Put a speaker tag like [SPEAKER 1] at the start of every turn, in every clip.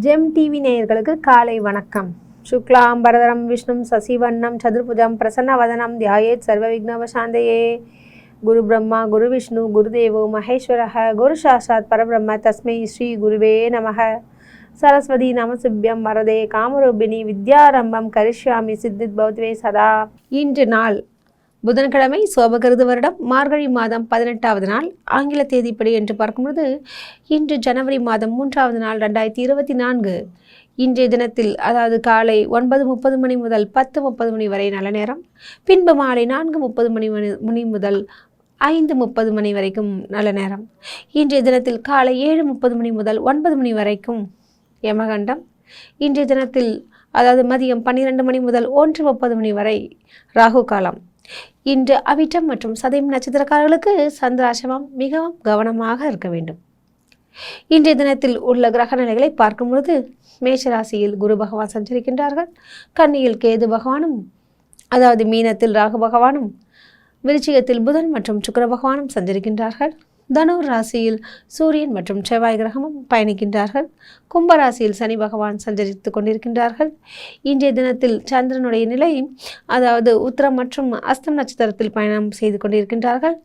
[SPEAKER 1] GeM TV நேயர்களுக்கு காலை வணக்கம். சுக்லாம் பரதரம் விஷ்ணும் சசிவண்ணம் சதுர்புஜம் பிரசன்னவதனம் தியாயேத் சர்வ விக்னவசாந்தையே. குரு பிரம்மா குரு விஷ்ணு குருதேவோ மகேஸ்வரः குரு சாட்சாத் பரபிரம்ம தஸ்மை ஸ்ரீ குருவே நமः. சரஸ்வதி நமசிபியம் வரதே காமரூபிணி வித்யாரம்பம் கரிஷ்யாமி சித்தித் பௌத்வே சதா. இன்று நாள் புதன்கிழமை, சோபகிருது வருடம் மார்கழி மாதம் 18வது நாள், ஆங்கில தேதிப்படி என்று பார்க்கும்போது இன்று ஜனவரி மாதம் 3வது நாள் 2024. இன்றைய தினத்தில் அதாவது காலை 9:30 மணி முதல் 10:30 மணி வரை நல்ல நேரம், பின்பு மாலை 4:30 மணி முதல் 5:30 மணி வரைக்கும் நல்ல நேரம். இன்றைய தினத்தில் காலை 7:30 மணி முதல் 9 மணி வரைக்கும் யமகண்டம். இன்றைய தினத்தில் அதாவது மதியம் 12 மணி முதல் 1:30 மணி வரை ராகு காலம். இன்று அவிட்டம் மற்றும் சதயம் நட்சத்திரக்காரர்களுக்கு சந்திராசிரமம், மிகவும் கவனமாக இருக்க வேண்டும். இன்றைய தினத்தில் உள்ள கிரக நிலைகளை பார்க்கும் பொழுது மேஷராசியில் குரு பகவான் சஞ்சரிக்கின்றார்கள். கன்னியில் கேது பகவானும், அதாவது மீனத்தில் ராகு பகவானும், விருச்சிகத்தில் புதன் மற்றும் சுக்கிர பகவானும் சஞ்சரிக்கின்றார்கள். தனுர் ராசியில் சூரியன் மற்றும் செவ்வாய் கிரகமும் பயணிக்கின்றார்கள். கும்பராசியில் சனி பகவான் சஞ்சரித்து கொண்டிருக்கின்றார்கள். இன்றைய தினத்தில் சந்திரனுடைய நிலை அதாவது உத்திரம் மற்றும் அஸ்தம் நட்சத்திரத்தில் பயணம் செய்து கொண்டிருக்கின்றார்கள்.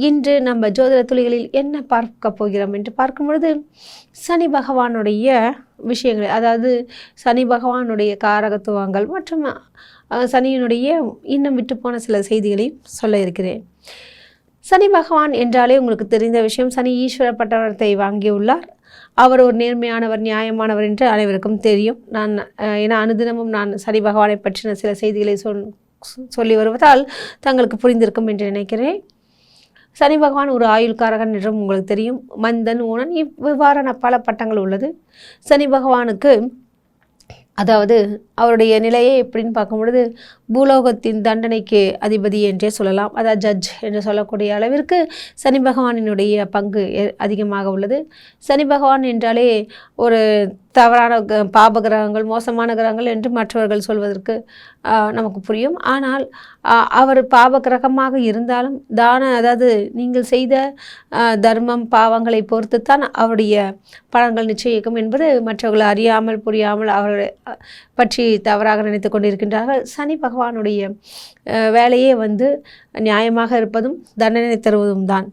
[SPEAKER 1] இன்று நம்ம ஜோதிட துளிகளில் என்ன பார்க்க போகிறோம் என்று பார்க்கும் பொழுது சனி பகவானுடைய விஷயங்கள், அதாவது சனி பகவானுடைய காரகத்துவங்கள் மற்றும் சனியினுடைய இன்னும் விட்டு போன சில செய்திகளையும் சொல்ல இருக்கிறேன். சனி பகவான் என்றாலே உங்களுக்கு தெரிந்த விஷயம், சனி ஈஸ்வர பட்டத்தை வாங்கியுள்ளார். அவர் ஒரு நேர்மையானவர், நியாயமானவர் என்று அனைவருக்கும் தெரியும். ஏன்னா அனுதினமும் நான் சனி பகவானை பற்றின சில செய்திகளை சொல்லி வருவதால் தங்களுக்கு புரிந்திருக்கும் என்று நினைக்கிறேன். சனி பகவான் ஒரு ஆயுள்காரகன் என்றும் உங்களுக்கு தெரியும். மந்தன், ஊனன் இவ்வாறான பல பட்டங்கள் உள்ளது. சனி பகவானுக்கு அதாவது அவருடைய நிலையை எப்படின்னு பார்க்கும் பொழுது பூலோகத்தின் தண்டனைக்கு அதிபதி என்றே சொல்லலாம். அதாவது ஜட்ஜ் என்று சொல்லக்கூடிய அளவிற்கு சனி பகவானினுடைய பங்கு அதிகமாக உள்ளது. சனி பகவான் என்றாலே ஒரு தவறான பாப கிரகங்கள், மோசமான கிரகங்கள் என்று மற்றவர்கள் சொல்வதற்கு நமக்கு புரியும். ஆனால் அவர் பாப கிரகமாக இருந்தாலும் அதாவது நீங்கள் செய்த தர்மம் பாவங்களை பொறுத்துத்தான் அவருடைய பலன்கள் நிச்சயிக்கும் என்பது மற்றவர்கள் அறியாமல் புரியாமல் அவர்களை பற்றி தவறாக நினைத்து கொண்டிருக்கின்றார்கள். சனி பகவானுடைய வேலையே நியாயமாக இருப்பதும் தண்டனை தருவதும் தான்.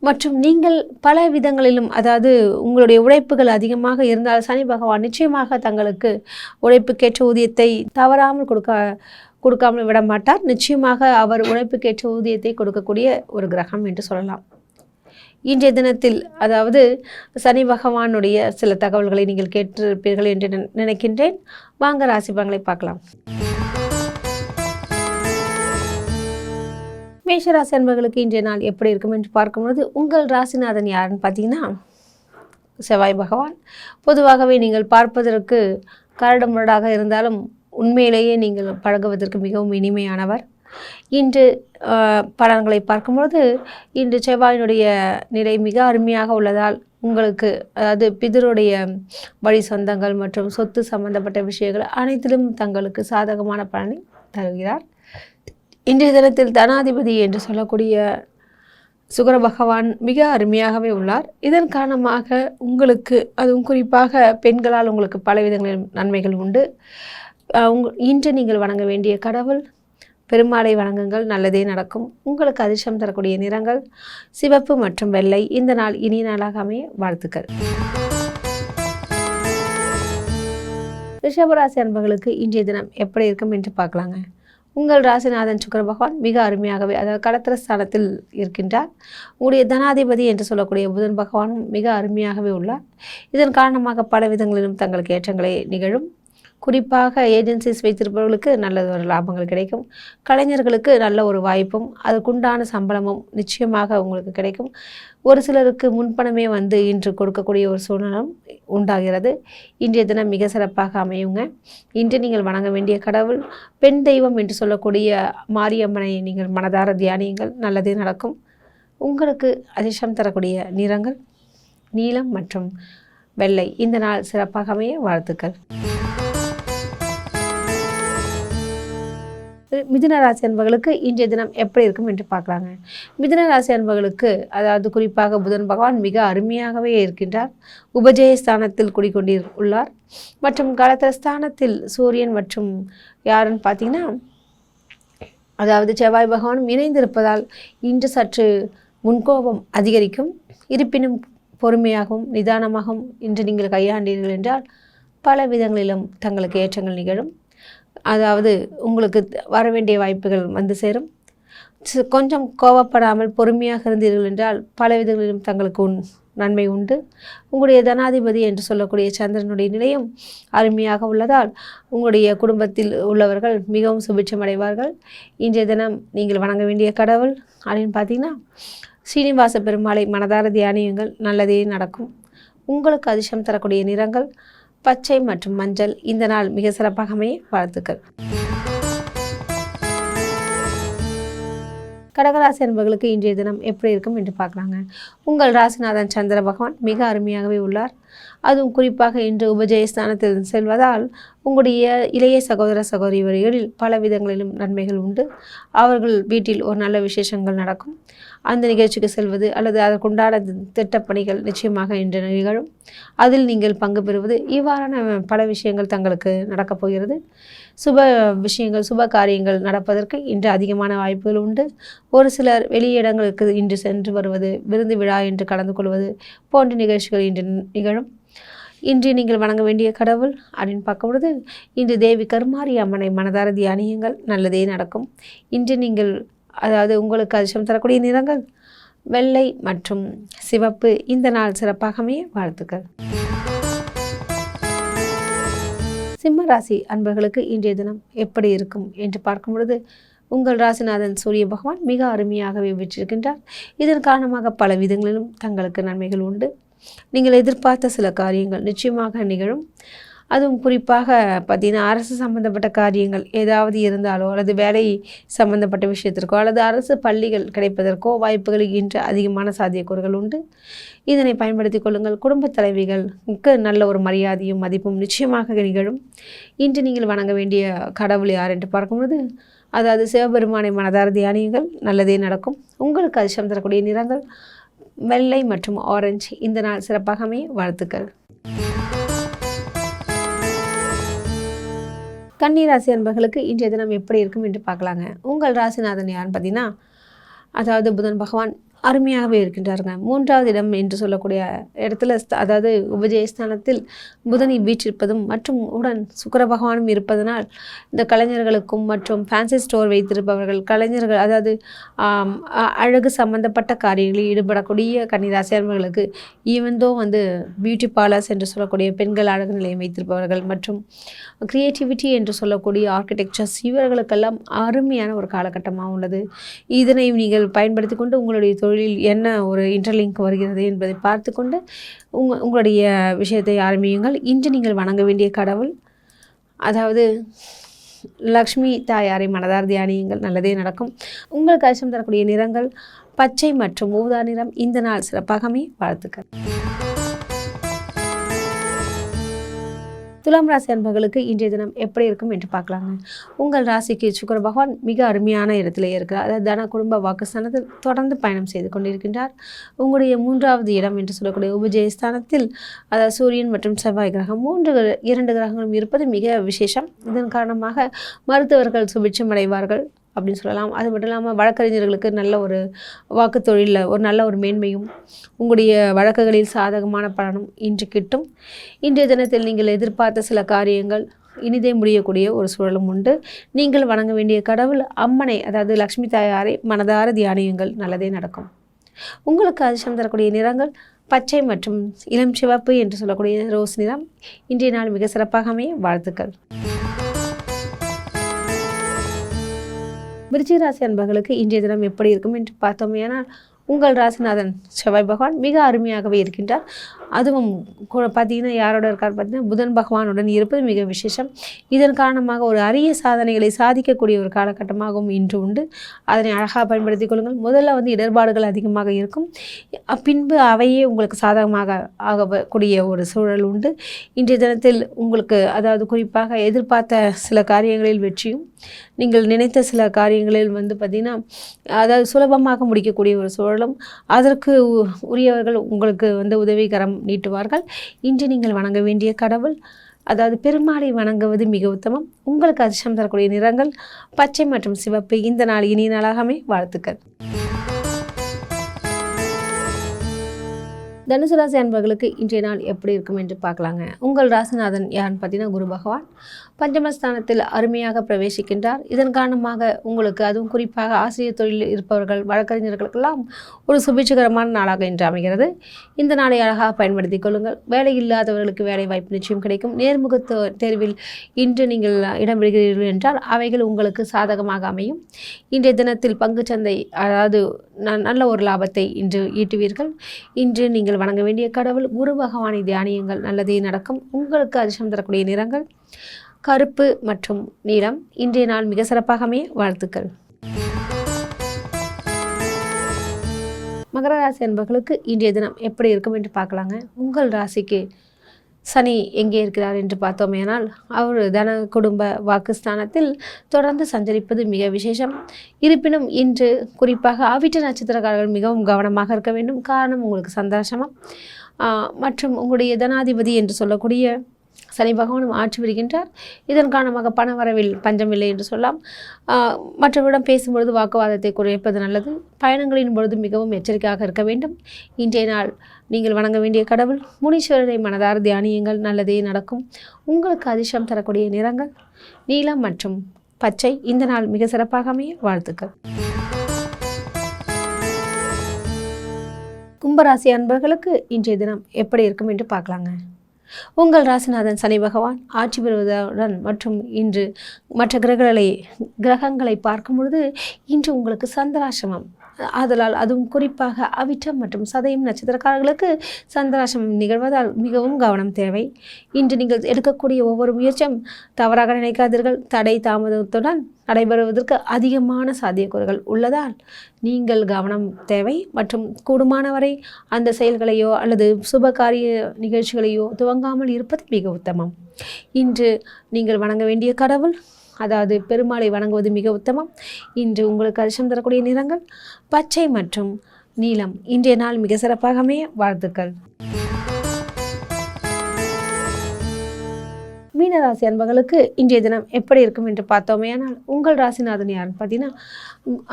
[SPEAKER 1] மற்றும் நீங்கள் பல விதங்களிலும் அதாவது உங்களுடைய உழைப்புகள் அதிகமாக இருந்தால் சனி பகவான் நிச்சயமாக தங்களுக்கு உழைப்புக்கேற்ற ஊதியத்தை தவறாமல் கொடுக்காமல் விட மாட்டார். நிச்சயமாக அவர் உழைப்புக்கேற்ற ஊதியத்தை கொடுக்கக்கூடிய ஒரு கிரகம் என்று சொல்லலாம். இன்றைய தினத்தில் அதாவது சனி பகவானுடைய சில தகவல்களை நீங்கள் கேட்டிருப்பீர்கள் என்று நினைக்கின்றேன். வாங்க ராசி பலன்களை பார்க்கலாம். மேஷராசி அன்பர்களுக்கு இன்றைய நாள் எப்படி இருக்கும் என்று பார்க்கும்போது உங்கள் ராசிநாதன் யாருன்னு பார்த்தீங்கன்னா செவ்வாய் பகவான். பொதுவாகவே நீங்கள் பார்ப்பதற்கு கரடுமுரடாக இருந்தாலும் உண்மையிலேயே நீங்கள் பழகுவதற்கு மிகவும் இனிமையானவர். இன்று பலன்களை பார்க்கும்பொழுது இன்று செவ்வாயினுடைய நிலை மிக அருமையாக உள்ளதால் உங்களுக்கு அதாவது பிதருடைய வழி சொந்தங்கள் மற்றும் சொத்து சம்பந்தப்பட்ட விஷயங்கள் அனைத்திலும் தங்களுக்கு சாதகமான பலனை தருகிறார். இன்றைய தினத்தில் தனாதிபதி என்று சொல்லக்கூடிய சுக்கிர பகவான் மிக அருமையாகவே உள்ளார். இதன் காரணமாக உங்களுக்கு அதுவும் குறிப்பாக பெண்களால் உங்களுக்கு பல விதங்களில் நன்மைகள் உண்டு. இன்று நீங்கள் வணங்க வேண்டிய கடவுள் பெருமாளை வணங்குங்கள், நல்லதே நடக்கும். உங்களுக்கு அதிர்ஷ்டம் தரக்கூடிய நிறங்கள் சிவப்பு மற்றும் வெள்ளை. இந்த நாள் இனிய நாளாக அமைய வாழ்த்துக்கள். ரிஷபராசி அன்பர்களுக்கு இன்றைய தினம் எப்படி இருக்கும் என்று பார்க்கலாங்க. உங்கள் ராசிநாதன் சுக்கிர பகவான் மிக அருமையாகவே அதாவது கடத்திர ஸ்தானத்தில் இருக்கின்றார். உங்களுடைய தனாதிபதி என்று சொல்லக்கூடிய புதன் பகவானும் மிக அருமையாகவே உள்ளார். இதன் காரணமாக பல விதங்களிலும் தங்களுக்கு ஏற்றங்களே நிகழும். குறிப்பாக ஏஜென்சிஸ் வைத்திருப்பவர்களுக்கு நல்ல ஒரு லாபங்கள் கிடைக்கும். கலைஞர்களுக்கு நல்ல ஒரு வாய்ப்பும் அதற்குண்டான சம்பளமும் நிச்சயமாக உங்களுக்கு கிடைக்கும். ஒரு சிலருக்கு முன்பணமே இன்று கொடுக்கக்கூடிய ஒரு சூழ்நிலம் உண்டாகிறது. இன்றைய தினம் மிக சிறப்பாக அமையுங்க. இன்று நீங்கள் வணங்க வேண்டிய கடவுள் பெண் தெய்வம் என்று சொல்லக்கூடிய மாரியம்மனை நீங்கள் மனதார தியானியுங்கள், நல்லதே நடக்கும். உங்களுக்கு அதிர்ஷ்டம் தரக்கூடிய நிறங்கள் நீலம் மற்றும் வெள்ளை. இந்த நாள் சிறப்பாக அமைய வாழ்த்துக்கள். மிதுன ராசி அன்பர்களுக்கு இன்றைய தினம் எப்படி இருக்கும் என்று பார்க்கலாங்க. மிதுன ராசி அன்பர்களுக்கு அதாவது குறிப்பாக புதன் பகவான் மிக அருமையாகவே இருக்கின்றார். உபஜய ஸ்தானத்தில் குடிக்கொண்டிருள்ளார் மற்றும் களத்திர ஸ்தானத்தில் சூரியன் மற்றும் யாருன்னு பார்த்தீங்கன்னா அதாவது செவ்வாய் பகவானும் இணைந்திருப்பதால் இன்று சற்று முன்கோபம் அதிகரிக்கும். இருப்பினும் பொறுமையாகவும் நிதானமாகவும் இன்று நீங்கள் கையாண்டீர்கள் என்றால் பல விதங்களிலும் தங்களுக்கு ஏற்றங்கள் நிகழும். அதாவது உங்களுக்கு வரவேண்டிய வாய்ப்புகள் வந்து சேரும். கொஞ்சம் கோபப்படாமல் பொறுமையாக இருந்தீர்கள் என்றால் பல விதங்களிலும் தங்களுக்கு நன்மை உண்டு. உங்களுடைய தனாதிபதி என்று சொல்லக்கூடிய சந்திரனுடைய நிலையம் அருமையாக உள்ளதால் உங்களுடைய குடும்பத்தில் உள்ளவர்கள் மிகவும் சுபிட்சம் அடைவார்கள். இன்றைய தினம் நீங்கள் வணங்க வேண்டிய கடவுள் அப்படின்னு பார்த்தீங்கன்னா ஸ்ரீனிவாச பெருமாளை மனதார தியானியுங்கள், நல்லதே நடக்கும். உங்களுக்கு அதிர்ஷ்டம் தரக்கூடிய நிறங்கள் பச்சை மற்றும் மஞ்சள். இந்த நாள் மிக சிறப்பாக அமைய வாழ்த்துக்கள். கடகராசி அன்பர்களுக்கு இன்றைய தினம் எப்படி இருக்கும் என்று பார்க்கலாங்க. உங்கள் ராசிநாதன் சந்திர பகவான் மிக அருமையாகவே உள்ளார். அதுவும் குறிப்பாக இன்று உபஜயஸ்தானத்தில் செல்வதால் உங்களுடைய இளைய சகோதர சகோதரி வழிகளில் பல விதங்களிலும் நன்மைகள் உண்டு. அவர்கள் வீட்டில் ஒரு நல்ல விசேஷங்கள் நடக்கும். அந்த நிகழ்ச்சிக்கு செல்வது அல்லது அதற்குண்டான திட்டப்பணிகள் நிச்சயமாக இன்று நிகழும். அதில் நீங்கள் பங்கு பெறுவது இவ்வாறான பல விஷயங்கள் தங்களுக்கு நடக்கப் போகிறது. சுப விஷயங்கள் சுப காரியங்கள் நடப்பதற்கு இன்று அதிகமான வாய்ப்புகள் உண்டு. ஒரு சிலர் வெளியிடங்களுக்கு இன்று சென்று வருவது, விருந்து விழா என்று கலந்து கொள்வது போன்ற நிகழ்ச்சிகள் இன்று நிகழும். இன்று நீங்கள் வணங்க வேண்டிய கடவுள் அப்படின்னு பார்க்கும்பொழுது இன்று தேவி கருமாரி அம்மனை மனதார தியானியுங்கள், நல்லதே நடக்கும். இன்று நீங்கள் அதாவது உங்களுக்கு அதிர்ஷ்டம் தரக்கூடிய நிறங்கள் வெள்ளை மற்றும் சிவப்பு. இந்த நாள் சிறப்பாக அமைய வாழ்த்துக்கள். சிம்ம ராசி அன்பர்களுக்கு இன்றைய தினம் எப்படி இருக்கும் என்று பார்க்கும் பொழுது உங்கள் ராசிநாதன் சூரிய பகவான் மிக அருமையாகவே வீற்றிருக்கின்றார். இதன் காரணமாக பல விதங்களிலும் தங்களுக்கு நன்மைகள் உண்டு. நீங்கள் எதிர்பார்த்த சில காரியங்கள் நிச்சயமாக நிகழும். அதுவும் குறிப்பாக பார்த்தீங்கன்னா அரசு சம்பந்தப்பட்ட காரியங்கள் ஏதாவது இருந்தாலோ அல்லது வேலை சம்பந்தப்பட்ட விஷயத்திற்கோ அல்லது அரசு பள்ளிகள் கிடைப்பதற்கோ வாய்ப்புகள் இன்று அதிகமான சாத்தியக்கூறுகள் உண்டு. இதனை பயன்படுத்தி கொள்ளுங்கள். குடும்பத் தலைவிகளுக்கு நல்ல ஒரு மரியாதையும் மதிப்பும் நிச்சயமாக நிகழும். இன்று நீங்கள் வணங்க வேண்டிய கடவுள் யார் என்று பார்க்கும்போது அதாவது சிவபெருமானை மனதார தியானியுங்கள், நல்லதே நடக்கும். உங்களுக்கு அதிர்ஷ்டம் தரக்கூடிய நிறங்கள் வெள்ளை மற்றும் ஆரஞ்சு. இந்த நாள் சிறப்பாக அமைய வாழ்த்துக்கள். கன்னிராசி அன்பர்களுக்கு இன்றைய தினம் எப்படி இருக்கும் என்று பார்க்கலாங்க. உங்கள் ராசிநாதன் யாருன்னு பார்த்தீங்கன்னா அதாவது புதன் பகவான் அருமையாகவே இருக்கின்றாருங்க. 3வது இடம் என்று சொல்லக்கூடிய இடத்துல அதாவது உபஜயஸ்தானத்தில் புதனை வீற்றிருப்பதும் மற்றும் உடன் சுக்கிர பகவானும் இருப்பதனால் இந்த கலைஞர்களுக்கும் மற்றும் ஃபேன்சி ஸ்டோர் வைத்திருப்பவர்கள் கலைஞர்கள் அதாவது அழகு சம்பந்தப்பட்ட காரியங்களில் ஈடுபடக்கூடிய கன்னிராசியர்களுக்கு ஈவன்தோ பியூட்டி பார்லர்ஸ் என்று சொல்லக்கூடிய பெண்கள் அழகு நிலையம் வைத்திருப்பவர்கள் மற்றும் கிரியேட்டிவிட்டி என்று சொல்லக்கூடிய ஆர்கிடெக்சர்ஸ் இவர்களுக்கெல்லாம் அருமையான ஒரு காலகட்டமாக உள்ளது. இதனை நீங்கள் பயன்படுத்தி கொண்டு உங்களுடைய தொழிலில் என்ன ஒரு இன்டர்லிங்க் வருகிறது என்பதை பார்த்து கொண்டு உங்களுடைய விஷயத்தை ஆரம்பியுங்கள். இன்று நீங்கள் வணங்க வேண்டிய கடவுள் அதாவது லக்ஷ்மி தாயாரை மனதார் தியானியுங்கள், நல்லதே நடக்கும். உங்களுக்கு அதிர்ஷ்டம் தரக்கூடிய நிறங்கள் பச்சை மற்றும் ஊதா நிறம். இந்த நாள் சிறப்பாகவே வாழ்த்துக்கள். துலாம் ராசி அன்பர்களுக்கு இன்றைய தினம் எப்படி இருக்கும் என்று பார்க்கலாங்க. உங்கள் ராசிக்கு சுக்கிர பகவான் மிக அருமையான இடத்திலே இருக்கிறார். அதாவது தன குடும்ப வாக்குஸ்தானத்தில் தொடர்ந்து பயணம் செய்து கொண்டிருக்கின்றார். உங்களுடைய 3வது இடம் என்று சொல்லக்கூடிய உபஜயஸ்தானத்தில் அதாவது சூரியன் மற்றும் செவ்வாய் கிரகம் 2 கிரகங்களும் இருப்பது மிக விசேஷம். இதன் காரணமாக மருத்துவர்கள் சுபிட்சம் அடைவார்கள் அப்படின்னு சொல்லலாம். அது மட்டும் இல்லாமல் வழக்கறிஞர்களுக்கு நல்ல ஒரு வாக்கு தொழிலில் ஒரு நல்ல ஒரு மேன்மையும் உங்களுடைய வழக்குகளில் சாதகமான பலனும் இன்று கிட்டும். இன்றைய தினத்தில் நீங்கள் எதிர்பார்த்த சில காரியங்கள் இனிதே முடியக்கூடிய ஒரு சூழலும் உண்டு. நீங்கள் வணங்க வேண்டிய கடவுள் அம்மனை அதாவது லக்ஷ்மி தாயாரை மனதார தியானியுங்கள், நல்லதே நடக்கும். உங்களுக்கு அதிர்ஷ்டம் தரக்கூடிய நிறங்கள் பச்சை மற்றும் இளம் சிவப்பு என்று சொல்லக்கூடிய ரோஸ் நிறம். இன்றைய நாள் மிக சிறப்பாக அமைய வாழ்த்துக்கள். விருச்சிக ராசி அன்பர்களுக்கு இன்றைய தினம் எப்படி இருக்கும் என்று பார்த்தோம். ஏனால் உங்கள் ராசிநாதன் செவ்வாய் பகவான் மிக அருமையாகவே இருக்கின்றார். அதுவும் பார்த்தீங்கன்னா யாரோட இருக்கார் பார்த்தீங்கன்னா புதன் பகவானுடன் இருப்பது மிக விசேஷம். இதன் காரணமாக ஒரு அரிய சாதனைகளை சாதிக்கக்கூடிய ஒரு காலகட்டமாகவும் இன்று உண்டு. அதனை அழகாக பயன்படுத்திக் கொள்ளுங்கள். முதல்ல இடர்பாடுகள் அதிகமாக இருக்கும், பின்பு அவையே உங்களுக்கு சாதகமாக ஆகக்கூடிய ஒரு சூழல் உண்டு. இன்றைய தினத்தில் உங்களுக்கு அதாவது குறிப்பாக எதிர்பார்த்த சில காரியங்களில் வெற்றியும் நீங்கள் நினைத்த சில காரியங்களில் பார்த்திங்கன்னா அதாவது சுலபமாக முடிக்கக்கூடிய ஒரு சூழலும், அதற்கு உரியவர்கள் உங்களுக்கு உதவிகரம் நீட்டுவார்கள். இன்று நீங்கள் வணங்க வேண்டிய கடவுள் அதாவது பெருமாளை வணங்குவது மிக உத்தமம். உங்களுக்கு அதிர்ஷ்டம் தரக்கூடிய நிறங்கள் பச்சை மற்றும் சிவப்பு. இந்த நாள் இனிய நாளாகவே வாழ்த்துக்கள். தனுசு ராசி அன்பர்களுக்கு இன்றைய நாள் எப்படி இருக்கும் என்று பார்க்கலாங்க. உங்கள் ராசிநாதன் யாருன்னு பார்த்தீங்கன்னா குரு பகவான் பஞ்சமஸ்தானத்தில் அருமையாக பிரவேசிக்கின்றார். இதன் காரணமாக உங்களுக்கு, அதுவும் குறிப்பாக ஆசிரியர் தொழிலில் இருப்பவர்கள், வழக்கறிஞர்களுக்கெல்லாம் ஒரு சுபிட்சகரமான நாளாக இன்று அமைகிறது. இந்த நாளை அழகாக பயன்படுத்திக் கொள்ளுங்கள். வேலை இல்லாதவர்களுக்கு வேலை வாய்ப்பு நிச்சயம் கிடைக்கும். நேர்முக தேர்வில் இன்று நீங்கள் இடம்பெறுகிறீர்கள் என்றால் அவைகள் உங்களுக்கு சாதகமாக அமையும். இன்றைய தினத்தில் பங்குச்சந்தை அதாவது நல்ல ஒரு லாபத்தை இன்று ஈட்டுவீர்கள். இன்று நீங்கள் வணங்க வேண்டிய கடவுள் குரு பகவானை தியானியுங்கள், நல்லதே நடக்கும். உங்களுக்கு அதிர்ஷ்டம் தரக்கூடிய நிறங்கள் கருப்பு மற்றும் நீலம். இன்றைய நாள் மிக சிறப்பாக அமைய வாழ்த்துக்கள். மகர ராசி அன்பர்களுக்கு இன்றைய தினம் எப்படி இருக்கும் என்று பார்க்கலாங்க. உங்கள் ராசிக்கு சனி எங்கே இருக்கிறார் என்று பார்த்தோமேனால் அவர் தன குடும்ப வாக்குஸ்தானத்தில் தொடர்ந்து சஞ்சரிப்பது மிக விசேஷம். இருப்பினும் இன்று குறிப்பாக ஆவிட்ட நட்சத்திரக்காரர்கள் மிகவும் கவனமாக இருக்க வேண்டும். காரணம், உங்களுக்கு சந்தோஷமா மற்றும் உங்களுடைய தனாதிபதி என்று சொல்லக்கூடிய சனி பகவானும் ஆட்சி வருகின்றார். இதன் காரணமாக பண வரவில் பஞ்சமில்லை என்று சொல்லலாம். மற்றவரிடம் பேசும்பொழுது வாக்குவாதத்தை குறைப்பது நல்லது. பயணங்களின் பொழுது மிகவும் எச்சரிக்கையாக இருக்க வேண்டும். இன்றைய நாள் நீங்கள் வணங்க வேண்டிய கடவுள் முனீஸ்வரரை மனதார் தியானியுங்கள், நல்லதே நடக்கும். உங்களுக்கு அதிர்ஷ்டம் தரக்கூடிய நிறங்கள் நீலம் மற்றும் பச்சை. இந்த நாள் மிக சிறப்பாக அமைய வாழ்த்துக்கள். கும்பராசி அன்பர்களுக்கு இன்றைய தினம் எப்படி இருக்கும் என்று பார்க்கலாங்க. உங்கள் ராசிநாதன் சனி பகவான் ஆட்சி பெறுவதுடன் மற்றும் இன்று மற்ற கிரகங்களை பார்க்கும் பொழுது இன்று உங்களுக்கு சந்திராசிரமம். ஆதலால் அதுவும் குறிப்பாக அவிட்டம் மற்றும் சதயம் நட்சத்திரக்காரர்களுக்கு சந்திராசிரமம் நிகழ்வதால் மிகவும் கவனம் தேவை. இன்று நீங்கள் எடுக்கக்கூடிய ஒவ்வொரு முயற்சியும் தவறாக நினைக்காதீர்கள். தடை தாமதத்துடன் நடைபெறுவதற்கு அதிகமான சாத்தியக்கூறுகள் உள்ளதால் நீங்கள் கவனம் தேவை. மற்றும் கூடுமானவரை அந்த செயல்களையோ அல்லது சுபகாரிய நிகழ்ச்சிகளையோ துவங்காமல் இருப்பது மிக உத்தமம். இன்று நீங்கள் வணங்க வேண்டிய கடவுள் அதாவது பெருமாளை வணங்குவது மிக உத்தமம். இன்று உங்களுக்கு அதிர்ஷ்டம் தரக்கூடிய நிறங்கள் பச்சை மற்றும் நீலம். இன்றைய நாள் மிக சிறப்பாக அமைய வாழ்த்துக்கள். மீனராசி அன்பர்களுக்கு இன்றைய தினம் எப்படி இருக்கும் என்று பார்த்தோமே. ஆனால் உங்கள் ராசிநாதன் யாருன்னு பார்த்தீங்கன்னா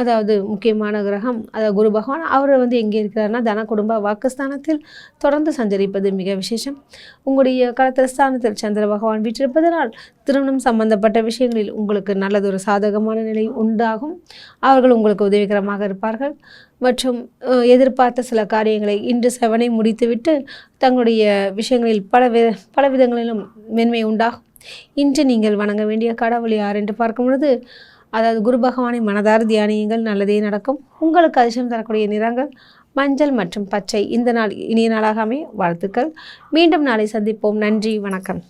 [SPEAKER 1] அதாவது முக்கியமான கிரகம் அதாவது குரு பகவான். அவர் எங்கே இருக்கிறார்னா தன குடும்ப வாக்குஸ்தானத்தில் தொடர்ந்து சஞ்சரிப்பது மிக விசேஷம். உங்களுடைய களத்திரஸ்தானத்தில் சந்திர பகவான் வீற்றிருப்பதனால் திருமணம் சம்பந்தப்பட்ட விஷயங்களில் உங்களுக்கு நல்லதொரு சாதகமான நிலை உண்டாகும். அவர்கள் உங்களுக்கு உதவிகரமாக இருப்பார்கள். மற்றும் எதிர்பார்த்த சில காரியங்களை இன்று செவனை முடித்துவிட்டு தங்களுடைய விஷயங்களில் பல விதங்களிலும் மென்மை உண்டாகும். இன்று நீங்கள் வணங்க வேண்டிய கடவுள் யார் என்று பார்க்கும் பொழுது அதாவது குரு பகவானை மனதார் தியானியுங்கள், நல்லதே நடக்கும். உங்களுக்கு அதிர்ஷ்டம் தரக்கூடிய நிறங்கள் மஞ்சள் மற்றும் பச்சை. இந்த நாள் இனிய நாளாக அமைய வாழ்த்துக்கள். மீண்டும் நாளை சந்திப்போம். நன்றி, வணக்கம்.